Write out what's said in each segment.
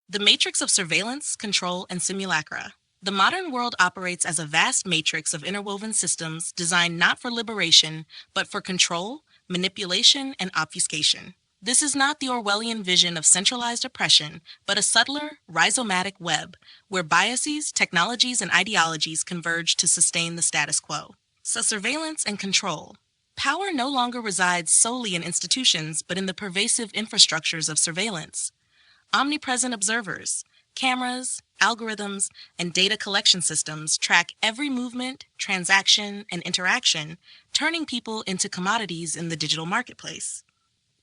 The matrix of surveillance, control, and simulacra. The modern world operates as a vast matrix of interwoven systems designed not for liberation, but for control, manipulation, and obfuscation. This is not the Orwellian vision of centralized oppression, but a subtler, rhizomatic web where biases, technologies, and ideologies converge to sustain the status quo. So, surveillance and control. Power no longer resides solely in institutions, but in the pervasive infrastructures of surveillance. Omnipresent observers, cameras, algorithms, and data collection systems track every movement, transaction, and interaction, turning people into commodities in the digital marketplace.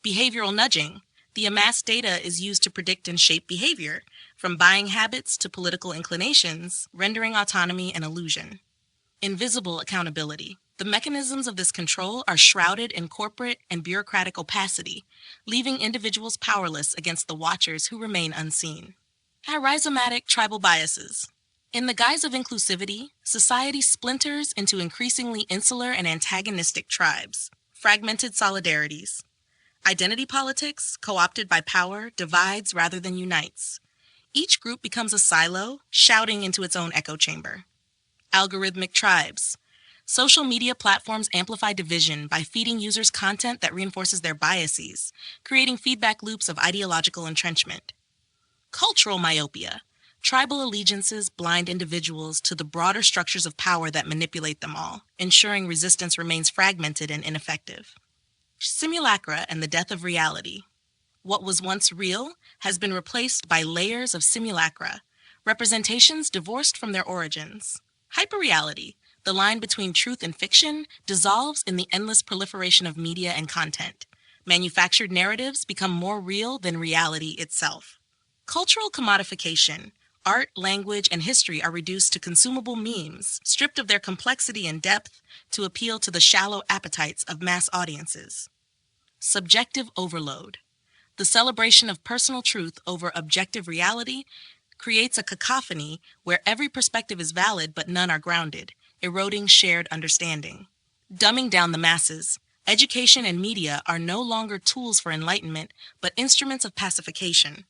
Behavioral nudging. The amassed data is used to predict and shape behavior, from buying habits to political inclinations, rendering autonomy an illusion. Invisible accountability. The mechanisms of this control are shrouded in corporate and bureaucratic opacity, leaving individuals powerless against the watchers who remain unseen. Rhizomatic tribal biases. In the guise of inclusivity, society splinters into increasingly insular and antagonistic tribes. Fragmented solidarities. Identity politics, co-opted by power, divides rather than unites. Each group becomes a silo, shouting into its own echo chamber. Algorithmic tribes. Social media platforms amplify division by feeding users content that reinforces their biases, creating feedback loops of ideological entrenchment. Cultural myopia. Tribal allegiances blind individuals to the broader structures of power that manipulate them all, ensuring resistance remains fragmented and ineffective. Simulacra and the death of reality. What was once real has been replaced by layers of simulacra, representations divorced from their origins. Hyperreality. The line between truth and fiction dissolves in the endless proliferation of media and content. Manufactured narratives become more real than reality itself. Cultural commodification. Art, language, and history are reduced to consumable memes, stripped of their complexity and depth to appeal to the shallow appetites of mass audiences. Subjective overload. The celebration of personal truth over objective reality creates a cacophony where every perspective is valid but none are grounded, eroding shared understanding. Dumbing down the masses. Education and media are no longer tools for enlightenment, but instruments of pacification.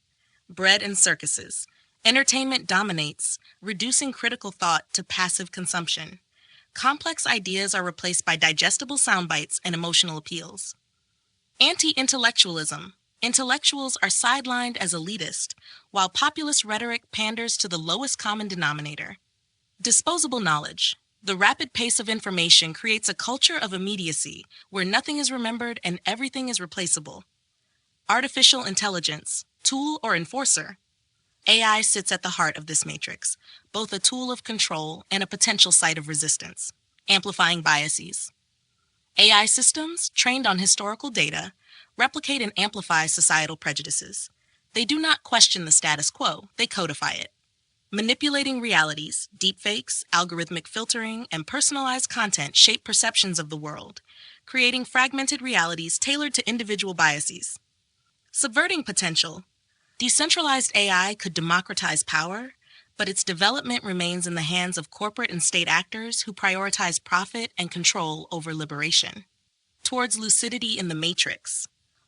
Bread and circuses. Entertainment dominates, reducing critical thought to passive consumption. Complex ideas are replaced by digestible sound bites and emotional appeals. Anti-intellectualism. Intellectuals are sidelined as elitist, while populist rhetoric panders to the lowest common denominator. Disposable knowledge. The rapid pace of information creates a culture of immediacy where nothing is remembered and everything is replaceable. Artificial intelligence, tool or enforcer. AI sits at the heart of this matrix, both a tool of control and a potential site of resistance, amplifying biases. AI systems, trained on historical data, replicate and amplify societal prejudices. They do not question the status quo, they codify it. Manipulating realities, deepfakes, algorithmic filtering, and personalized content shape perceptions of the world, creating fragmented realities tailored to individual biases. Subverting potential. Decentralized AI could democratize power, but its development remains in the hands of corporate and state actors who prioritize profit and control over liberation. Towards lucidity in the matrix.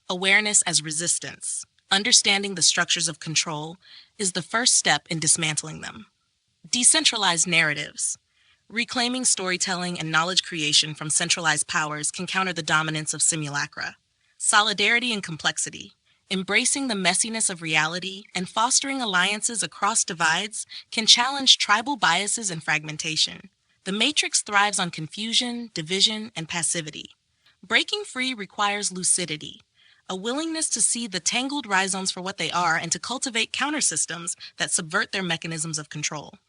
Awareness as resistance. Understanding the structures of control is the first step in dismantling them. Decentralized narratives. Reclaiming storytelling and knowledge creation from centralized powers can counter the dominance of simulacra. Solidarity and complexity. Embracing the messiness of reality and fostering alliances across divides can challenge tribal biases and fragmentation. The matrix thrives on confusion, division, and passivity. Breaking free requires lucidity, a willingness to see the tangled rhizomes for what they are and to cultivate countersystems that subvert their mechanisms of control.